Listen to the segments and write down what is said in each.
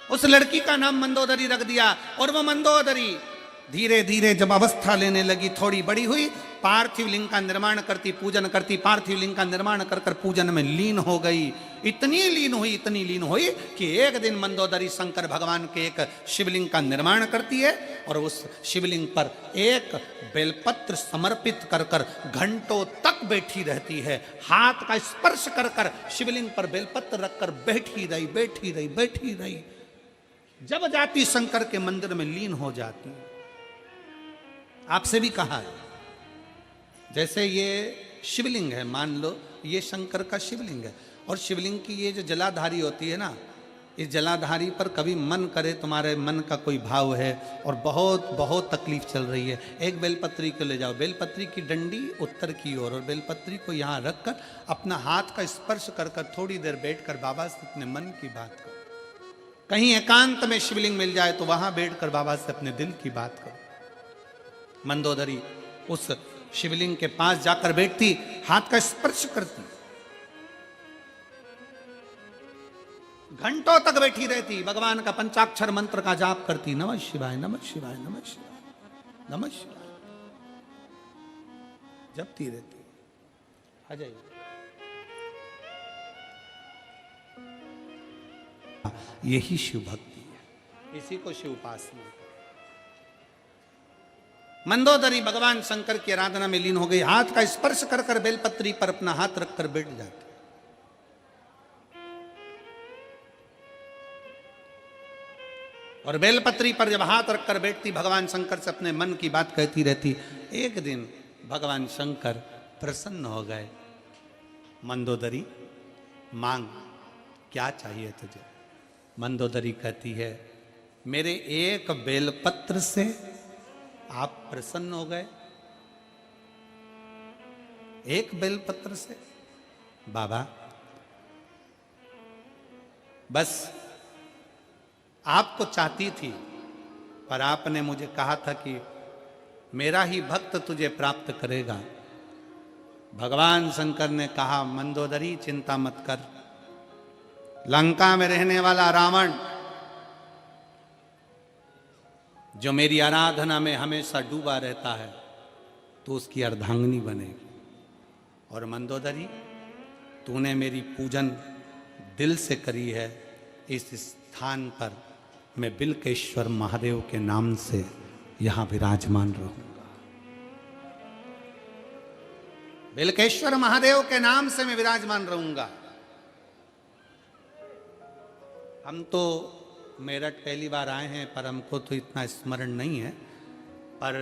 उस लड़की का नाम मंदोदरी रख दिया। और वो मंदोदरी धीरे धीरे जब अवस्था लेने लगी, थोड़ी बड़ी हुई, पार्थिव लिंग का निर्माण करती, पूजन करती, पार्थिव लिंग का निर्माण कर कर पूजन में लीन हो गई। इतनी लीन हुई कि एक दिन मंदोदरी शंकर भगवान के एक शिवलिंग का निर्माण करती है और उस शिवलिंग पर एक बेलपत्र समर्पित कर कर घंटों तक बैठी रहती है। हाथ का स्पर्श कर कर शिवलिंग पर बेलपत्र रखकर बैठी रही। जब जाती शंकर के मंदिर में लीन हो जाती। आपसे भी कहा है, जैसे ये शिवलिंग है, मान लो ये शंकर का शिवलिंग है, और शिवलिंग की ये जो जलाधारी होती है ना, इस जलाधारी पर कभी मन करे, तुम्हारे मन का कोई भाव है और बहुत बहुत तकलीफ चल रही है, एक बेलपत्री को ले जाओ, बेलपत्री की डंडी उत्तर की ओर और बेलपत्री को यहाँ रखकर अपना हाथ का स्पर्श कर कर थोड़ी देर बैठकर बाबा से अपने मन की बात करो। कहीं एकांत में शिवलिंग मिल जाए तो वहां बैठकर बाबा से अपने दिल की बात करो। मंदोदरी उस शिवलिंग के पास जाकर बैठती, हाथ का स्पर्श करती, घंटों तक बैठी रहती, भगवान का पंचाक्षर मंत्र का जाप करती, नमः शिवाय नमः शिवाय नमः शिवाय नमः शिवाय जपती रहती। आ जाइए। यही शिव भक्ति है, इसी को शिव उपासना। मंदोदरी भगवान शंकर की आराधना में लीन हो गई, हाथ का स्पर्श कर कर बेलपत्री पर अपना हाथ रखकर बैठ जाती। और बेलपत्री पर जब हाथ रखकर बैठती, भगवान शंकर से अपने मन की बात कहती रहती। एक दिन भगवान शंकर प्रसन्न हो गए। मंदोदरी मांग, क्या चाहिए तुझे? मंदोदरी कहती है, मेरे एक बेलपत्र से आप प्रसन्न हो गए? एक बेलपत्र से? बाबा बस आपको चाहती थी, पर आपने मुझे कहा था कि मेरा ही भक्त तुझे प्राप्त करेगा। भगवान शंकर ने कहा, मंदोदरी चिंता मत कर, लंका में रहने वाला रावण जो मेरी आराधना में हमेशा डूबा रहता है, तो उसकी अर्धांगिनी बनेगी। और मंदोदरी, तूने मेरी पूजन दिल से करी है, इस स्थान पर मैं बिल्केश्वर महादेव के नाम से यहां विराजमान रहूंगा। बिल्केश्वर महादेव के नाम से मैं विराजमान रहूंगा। हम तो मेरठ पहली बार आए हैं, पर हमको तो इतना स्मरण नहीं है, पर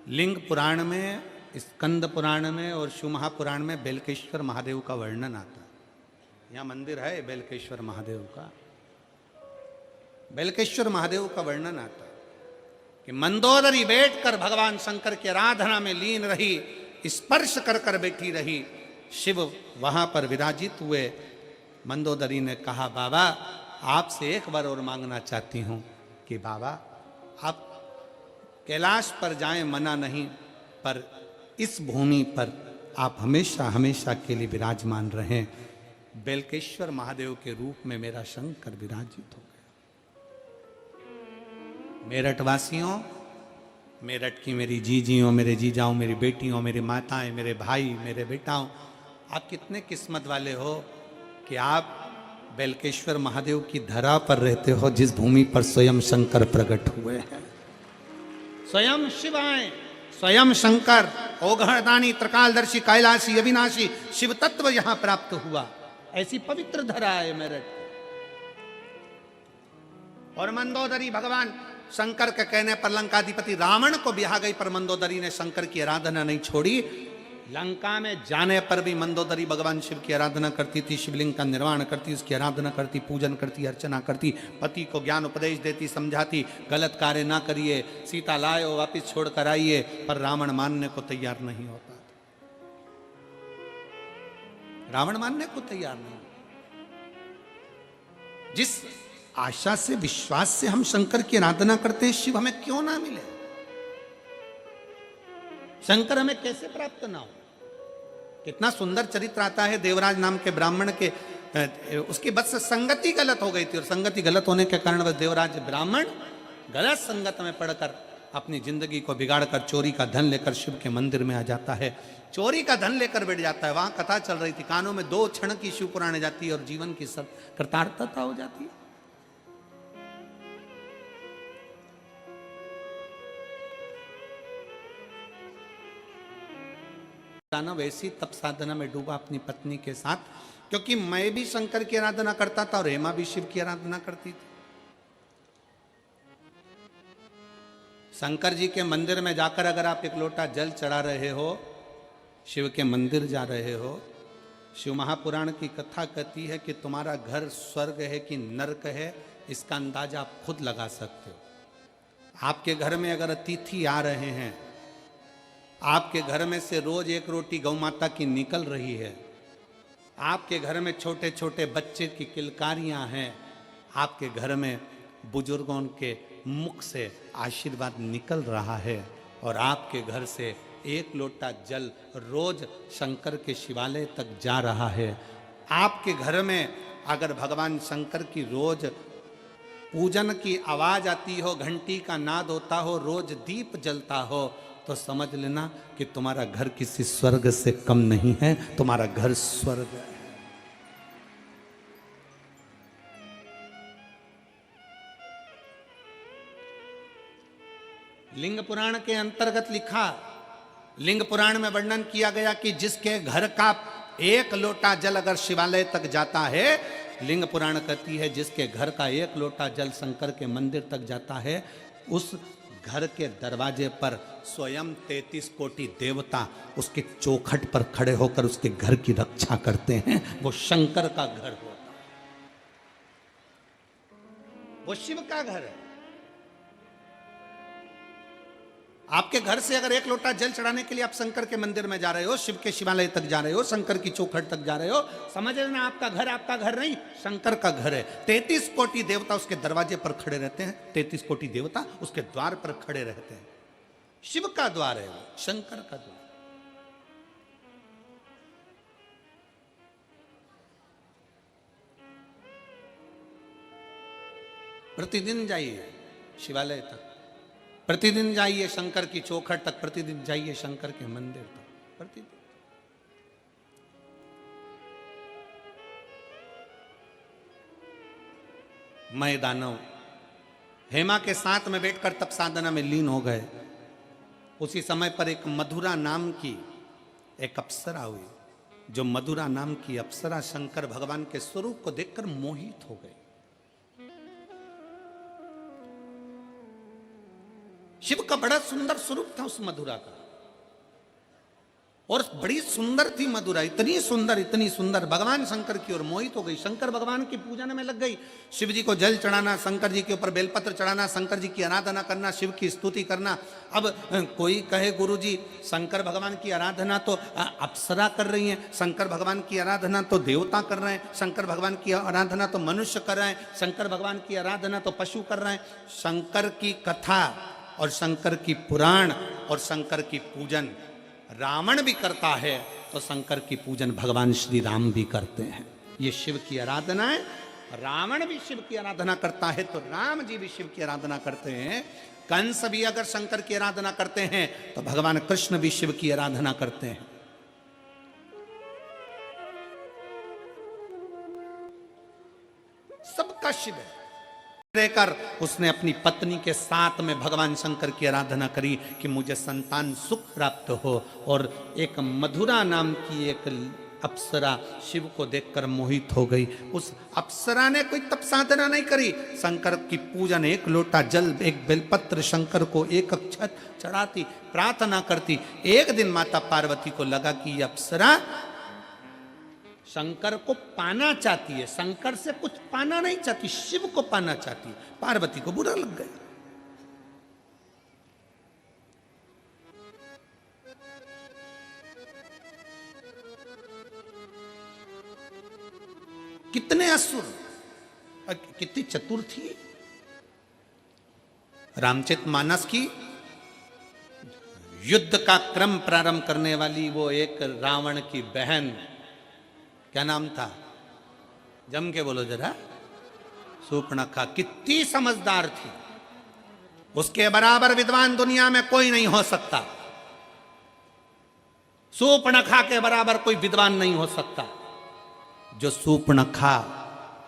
लिंग पुराण में, स्कंद पुराण में और शिव महापुराण में बेलकेश्वर महादेव का वर्णन आता है। यहाँ मंदिर है बेलकेश्वर महादेव का, बेलकेश्वर महादेव का वर्णन आता है कि मंदोदरी बैठकर भगवान शंकर की आराधना में लीन रही, स्पर्श कर कर बैठी रही, शिव वहां पर विराजित हुए। मंदोदरी ने कहा, बाबा आपसे एक बार और मांगना चाहती हूं कि बाबा आप कैलाश पर जाएं, मना नहीं, पर इस भूमि पर आप हमेशा हमेशा के लिए विराजमान रहें। बेलकेश्वर महादेव के रूप में मेरा शंकर विराजित हो गया। मेरठ वासियों, मेरठ की मेरी जीजियों, मेरे जीजाओं, मेरी बेटियों, मेरी माताएं, मेरे भाई, मेरे बेटाओं, आप कितने किस्मत वाले हो कि आप बेलकेश्वर महादेव की धरा पर रहते हो, जिस भूमि पर स्वयं शंकर प्रकट हुए हैं। स्वयं शिव आए, स्वयं शंकर, ओघड़दानी, त्रिकालदर्शी, कैलाशी, अविनाशी शिव तत्व यहां प्राप्त हुआ। ऐसी पवित्र धरा है मेरठ। और मंदोदरी भगवान शंकर के कहने पर लंकाधिपति रावण को ब्याह गई, पर मंदोदरी ने शंकर की आराधना नहीं छोड़ी। लंका में जाने पर भी मंदोदरी भगवान शिव की आराधना करती थी, शिवलिंग का निर्माण करती, उसकी आराधना करती, पूजन करती, अर्चना करती, पति को ज्ञान उपदेश देती, समझाती, गलत कार्य ना करिए, सीता लाए वापिस छोड़ कर आइए, पर रावण मानने को तैयार नहीं होता। रावण मानने को तैयार नहीं। जिस आशा से, विश्वास से हम शंकर की आराधना करते हैं, शिव हमें क्यों ना मिले? शंकर हमें कैसे प्राप्त ना हो? कितना सुंदर चरित्र आता है देवराज नाम के ब्राह्मण के उसकी बस संगति गलत हो गई थी, और संगति गलत होने के कारण वह देवराज ब्राह्मण गलत संगत में पड़कर अपनी जिंदगी को बिगाड़कर चोरी का धन लेकर शिव के मंदिर में आ जाता है। चोरी का धन लेकर बैठ जाता है। वहां कथा चल रही थी, कानों में 2 क्षण की शिव पुराण जाती है और जीवन की सब कृतार्थता हो जाती है। वैसी तप साधना में डूबा अपनी पत्नी के साथ, क्योंकि मैं भी शंकर की आराधना करता था और हेमा भी शिव की आराधना करती थी। शंकर जी के मंदिर में जाकर अगर आप एक लोटा जल चढ़ा रहे हो, शिव के मंदिर जा रहे हो, शिव महापुराण की कथा कहती है कि तुम्हारा घर स्वर्ग है कि नरक है, इसका अंदाजा आप खुद लगा सकते हो। आपके घर में अगर अतिथि आ रहे हैं, आपके घर में से रोज 1 रोटी गौ माता की निकल रही है, आपके घर में छोटे छोटे बच्चे की किलकारियां हैं, आपके घर में बुजुर्गों के मुख से आशीर्वाद निकल रहा है, और आपके घर से 1 लोटा जल रोज शंकर के शिवालय तक जा रहा है। आपके घर में अगर भगवान शंकर की रोज पूजन की आवाज आती हो, घंटी का नाद होता हो, रोज दीप जलता हो, तो समझ लेना कि तुम्हारा घर किसी स्वर्ग से कम नहीं है, तुम्हारा घर स्वर्ग है। लिंग पुराण के अंतर्गत लिखा, लिंग पुराण में वर्णन किया गया कि जिसके घर का 1 लोटा जल अगर शिवालय तक जाता है, लिंग पुराण कहती है जिसके घर का 1 लोटा जल शंकर के मंदिर तक जाता है, उस घर के दरवाजे पर स्वयं 33 कोटि देवता उसके चौखट पर खड़े होकर उसके घर की रक्षा करते हैं। वो शंकर का घर होता है, वो शिव का घर है। आपके घर से अगर 1 लोटा जल चढ़ाने के लिए आप शंकर के मंदिर में जा रहे हो, शिव के शिवालय तक जा रहे हो, शंकर की चौखट तक जा रहे हो, समझ लेना आपका घर नहीं, शंकर का घर है। 33 कोटि देवता उसके दरवाजे पर खड़े रहते हैं, 33 कोटि देवता उसके द्वार पर खड़े रहते हैं। शिव का द्वार है वो, शंकर का द्वार। प्रतिदिन जाइए शिवालय तक, प्रतिदिन जाइए शंकर की चौखट तक, प्रतिदिन जाइए शंकर के मंदिर तक, प्रतिदिन। मैं दानव हेमा के साथ में बैठकर तप साधना में लीन हो गए। उसी समय पर एक मधुरा नाम की एक अप्सरा हुई। जो मधुरा नाम की अप्सरा शंकर भगवान के स्वरूप को देखकर मोहित हो गई। शिव का बड़ा सुंदर स्वरूप था उस मधुरा का, और बड़ी सुंदर थी मधुरा, इतनी सुंदर भगवान शंकर की ओर मोहित हो गई। शंकर भगवान की पूजन में लग गई। शिव जी को जल चढ़ाना, शंकर जी के ऊपर बेलपत्र चढ़ाना, शंकर जी की आराधना करना, शिव की स्तुति करना। अब कोई कहे गुरुजी शंकर भगवान की आराधना तो अप्सरा कर रही है, शंकर भगवान की आराधना तो देवता कर रहे हैं, शंकर भगवान की आराधना तो मनुष्य कर रहे हैं, शंकर भगवान की आराधना तो पशु कर रहे हैं। शंकर की कथा और शंकर की पुराण और शंकर की पूजन रावण भी करता है, तो शंकर की पूजन भगवान श्री राम भी करते हैं। ये शिव की आराधना है। रावण भी शिव की आराधना करता है, तो राम जी भी शिव की आराधना करते हैं। कंस भी अगर शंकर की आराधना करते हैं, तो भगवान कृष्ण भी शिव की आराधना करते हैं। सबका शिव है। रहकर उसने अपनी पत्नी के साथ में भगवान शंकर की आराधना करी कि मुझे संतान सुख प्राप्त हो, और एक मधुरा नाम की एक अप्सरा शिव को देखकर मोहित हो गई। उस अप्सरा ने कोई तप साधना नहीं करी, शंकर की पूजन, 1 लोटा जल, 1 बेलपत्र शंकर को 1 अक्षत चढ़ाती, प्रार्थना करती। एक दिन माता पार्वती को लगा कि ये अप्सरा शंकर को पाना चाहती है, शंकर से कुछ पाना नहीं चाहती, शिव को पाना चाहती है। पार्वती को बुरा लग गया। कितने असुर, कितनी चतुर थी। रामचरितमानस की युद्ध का क्रम प्रारंभ करने वाली वो एक रावण की बहन, क्या नाम था, जम के बोलो जरा। शूर्पणखा कितनी समझदार थी, उसके बराबर विद्वान दुनिया में कोई नहीं हो सकता। शूर्पणखा के बराबर कोई विद्वान नहीं हो सकता। जो शूर्पणखा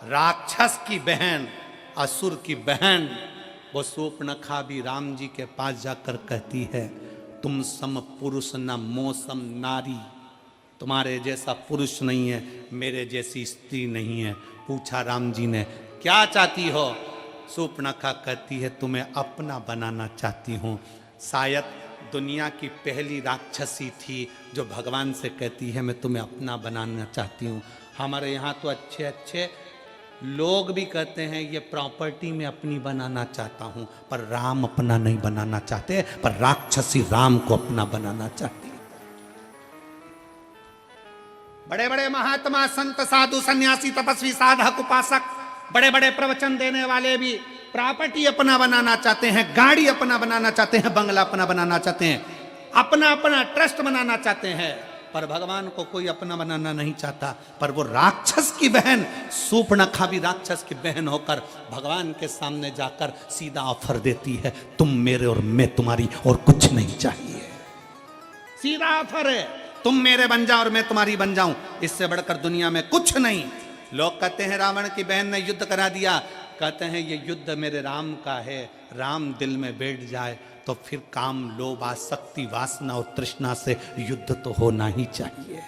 राक्षस की बहन, असुर की बहन, वो शूर्पणखा भी राम जी के पास जाकर कहती है, तुम सम पुरुष न मौसम नारी, तुम्हारे जैसा पुरुष नहीं है, मेरे जैसी स्त्री नहीं है। पूछा राम जी ने, क्या चाहती हो? शूर्पणखा कहती है, तुम्हें अपना बनाना चाहती हूँ। शायद दुनिया की पहली राक्षसी थी जो भगवान से कहती है, मैं तुम्हें अपना बनाना चाहती हूँ। हमारे यहाँ तो अच्छे अच्छे लोग भी कहते हैं, ये प्रॉपर्टी में अपनी बनाना चाहता हूँ, पर राम अपना नहीं बनाना चाहते, पर राक्षसी राम को अपना बनाना चाहती है। बड़े बड़े महात्मा, संत, साधु, सन्यासी, तपस्वी, साधक, उपासक, बड़े बड़े प्रवचन देने वाले भी प्रॉपर्टी अपना बनाना चाहते हैं, गाड़ी अपना बनाना चाहते हैं, बंगला अपना बनाना चाहते हैं, अपना अपना ट्रस्ट बनाना चाहते हैं, पर भगवान को कोई अपना बनाना नहीं चाहता। पर वो राक्षस की बहन शूर्पणखा भी राक्षस की बहन होकर भगवान के सामने जाकर सीधा ऑफर देती है, तुम मेरे और मैं तुम्हारी, और कुछ नहीं चाहिए। सीधा ऑफर है, तुम मेरे बन जाओ और मैं तुम्हारी बन जाऊं, इससे बढ़कर दुनिया में कुछ नहीं। लोग कहते हैं रावण की बहन ने युद्ध करा दिया, कहते हैं ये युद्ध मेरे राम का है। राम दिल में बैठ जाए तो फिर काम, लोभ, आसक्ति, वासना और तृष्णा से युद्ध तो होना ही चाहिए।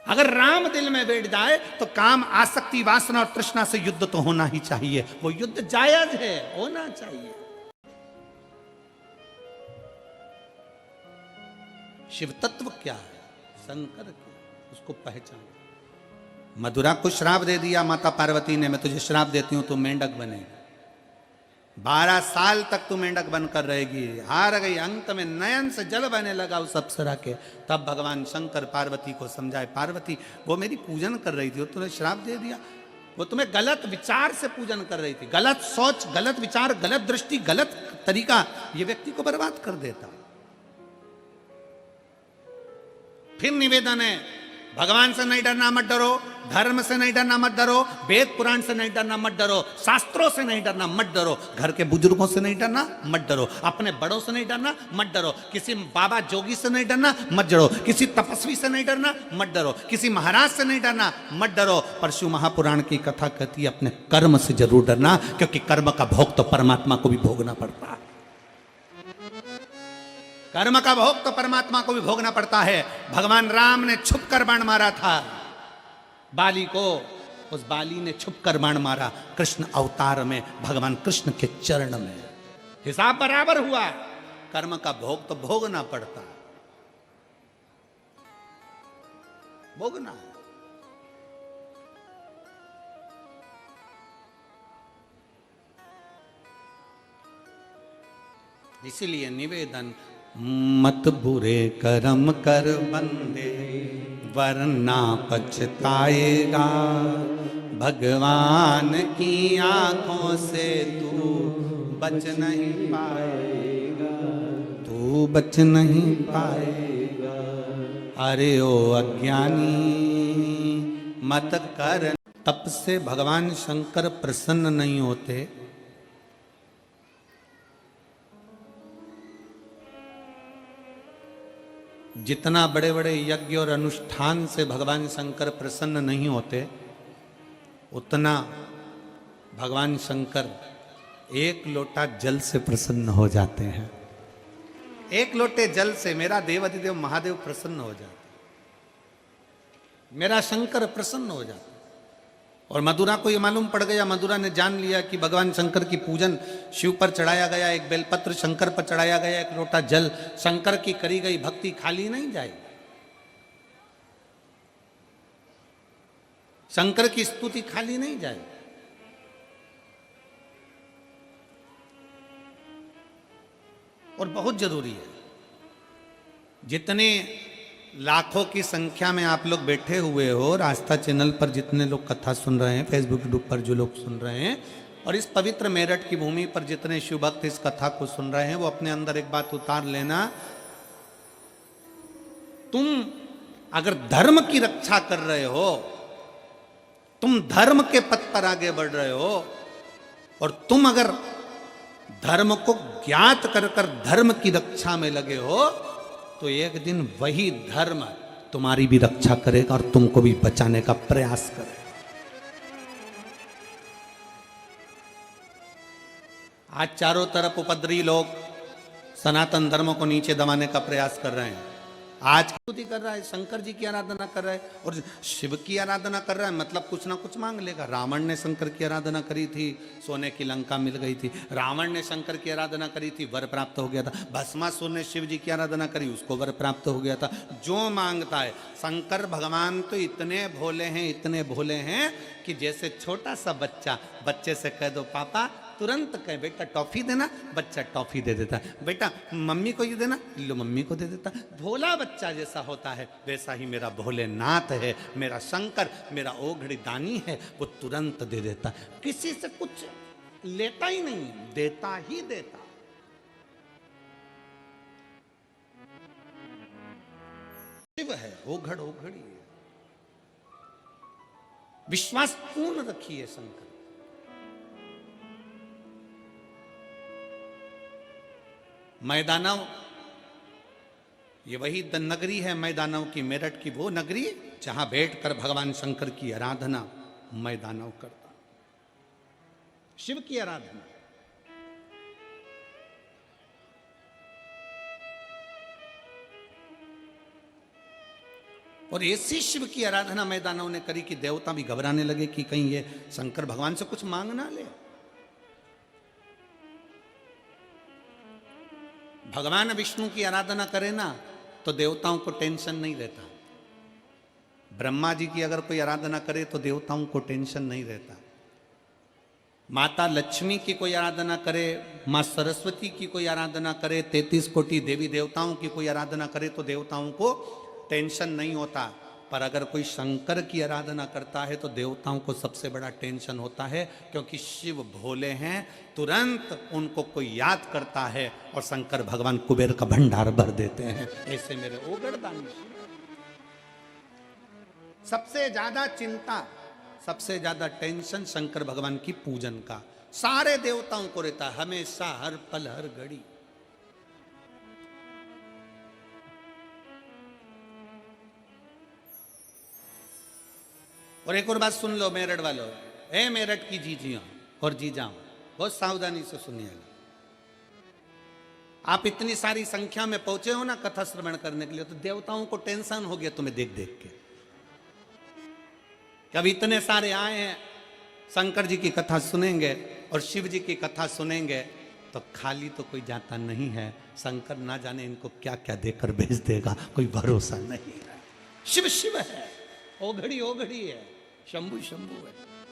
अगर राम दिल में बैठ जाए तो काम, आसक्ति, वासना और तृष्णा से युद्ध तो होना ही चाहिए। वो युद्ध जायज है, होना चाहिए। शिव तत्व क्या है, शंकर क्या, उसको पहचान। मथुरा को श्राप दे दिया माता पार्वती ने, मैं तुझे श्राप देती हूं, तू मेंढक बनेगा, 12 साल तक तू मेंढक बनकर रहेगी। हार गई, अंत में नयन से जल बहने लगा उस अप्सरा के। तब भगवान शंकर पार्वती को समझाए, पार्वती वो मेरी पूजन कर रही थी, वो तूने श्राप दे दिया, वो तुम्हें गलत विचार से पूजन कर रही थी। गलत सोच, गलत विचार, गलत दृष्टि, गलत तरीका, ये व्यक्ति को बर्बाद कर देता। फिर निवेदन है, भगवान से नहीं डरना, मत डरो, धर्म से नहीं डरना, मत डरो, वेद पुराण से नहीं डरना, मत डरो, शास्त्रों से नहीं डरना, मत डरो, घर के बुजुर्गों से नहीं डरना, मत डरो, अपने बड़ों से नहीं डरना, मत डरो, किसी बाबा जोगी से नहीं डरना, मत डरो, किसी तपस्वी से नहीं डरना, मत डरो, किसी महाराज से नहीं डरना, मत डरो। पर शिव महापुराण की कथा कहती है, अपने कर्म से जरूर डरना, क्योंकि कर्म का भोग तो परमात्मा को भी भोगना पड़ता है। कर्म का भोग तो परमात्मा को भी भोगना पड़ता है। भगवान राम ने छुपकर बाण मारा था बाली को, उस बाली ने छुपकर बाण मारा कृष्ण अवतार में, भगवान कृष्ण के चरण में। हिसाब बराबर हुआ, कर्म का भोग तो भोगना पड़ता, भोगना है। इसीलिए निवेदन, मत बुरे कर्म कर बंदे, वरना पछताएगा, भगवान की आंखों से तू बच नहीं पाएगा, तू बच नहीं पाएगा। अरे ओ अज्ञानी मत कर। तप से भगवान शंकर प्रसन्न नहीं होते। जितना बड़े बड़े यज्ञ और अनुष्ठान से भगवान शंकर प्रसन्न नहीं होते, उतना भगवान शंकर एक लोटा जल से प्रसन्न हो जाते हैं। एक लोटे जल से मेरा देवाधिदेव महादेव प्रसन्न हो जाते, मेरा शंकर प्रसन्न हो जाता। और मथुरा को ये मालूम पड़ गया, मथुरा ने जान लिया कि भगवान शंकर की पूजन शिव पर चढ़ाया गया, एक बेलपत्र शंकर पर चढ़ाया गया, एक लोटा जल, शंकर की करी गई भक्ति खाली नहीं जाएगी। शंकर की स्तुति खाली नहीं जाएगी। और बहुत जरूरी है, जितने लाखों की संख्या में आप लोग बैठे हुए हो, आस्था चैनल पर जितने लोग कथा सुन रहे हैं, फेसबुक यूट्यूब पर जो लोग सुन रहे हैं, और इस पवित्र मेरठ की भूमि पर जितने शिव भक्त इस कथा को सुन रहे हैं, वो अपने अंदर एक बात उतार लेना, तुम अगर धर्म की रक्षा कर रहे हो तुम धर्म के पथ पर आगे बढ़ रहे हो, और तुम अगर धर्म को ज्ञात कर कर धर्म की रक्षा में लगे हो, तो एक दिन वही धर्म तुम्हारी भी रक्षा करेगा और तुमको भी बचाने का प्रयास करेगा। आज चारों तरफ उपद्रवी लोग सनातन धर्म को नीचे दबाने का प्रयास कर रहे हैं। आज स्तुति कर रहा है, शंकर जी की आराधना कर रहा है और शिव की आराधना कर रहा है, मतलब कुछ ना कुछ मांग लेगा। रावण ने शंकर की आराधना करी थी, सोने की लंका मिल गई थी। रावण ने शंकर की आराधना करी थी, वर प्राप्त हो गया था। भस्मासुर ने शिव जी की आराधना करी, उसको वर प्राप्त हो गया था। जो मांगता है, शंकर भगवान तो इतने भोले हैं, इतने भोले हैं कि जैसे छोटा सा बच्चे से कह दो पापा, तुरंत कहे बेटा टॉफी देना, बच्चा टॉफी दे देता है। बेटा मम्मी को ये देना, लो मम्मी को दे देता। भोला बच्चा जैसा होता है वैसा ही मेरा भोलेनाथ है, मेरा शंकर, मेरा ओघड़ी दानी है, वो तुरंत दे देता। किसी से कुछ लेता ही नहीं, देता ही देता। शिव है, ओघड़ी है। विश्वास पूर्ण रखिए शंकर। मैदानव, ये वही नगरी है मैदानव की, मेरठ की वो नगरी जहां बैठकर भगवान शंकर की आराधना मैदानव करता, शिव की आराधना। और ऐसी शिव की आराधना मैदानव ने करी कि देवता भी घबराने लगे कि कहीं ये शंकर भगवान से कुछ मांग ना ले। भगवान विष्णु की आराधना करे ना तो देवताओं को टेंशन नहीं रहता। ब्रह्मा जी की अगर कोई आराधना करे तो देवताओं को टेंशन नहीं रहता। माता लक्ष्मी की कोई आराधना करे, माँ सरस्वती की कोई आराधना करे, 33 कोटि देवी देवताओं की कोई आराधना करे तो देवताओं को टेंशन नहीं होता। पर अगर कोई शंकर की आराधना करता है तो देवताओं को सबसे बड़ा टेंशन होता है, क्योंकि शिव भोले हैं। तुरंत उनको कोई याद करता है और शंकर भगवान कुबेर का भंडार भर देते हैं। ऐसे मेरे ओगड़दानी सबसे ज्यादा चिंता, सबसे ज्यादा टेंशन शंकर भगवान की पूजन का सारे देवताओं को रहता, हमेशा, हर पल, हर घड़ी। और एक और बात सुन लो मेरठ वालों, ए मेरठ की जीजियों और जीजाओं, बहुत सावधानी से सुनिएगा। आप इतनी सारी संख्या में पहुंचे हो ना कथा श्रवण करने के लिए, तो देवताओं को टेंशन हो गया तुम्हें देख देख के। अब इतने सारे आए हैं, शंकर जी की कथा सुनेंगे और शिव जी की कथा सुनेंगे, तो खाली तो कोई जाता नहीं है। शंकर ना जाने इनको क्या क्या देकर भेज देगा, कोई भरोसा नहीं है। शिव शिव है, ओघड़ी ओघड़ी है, शंभु शंभु है।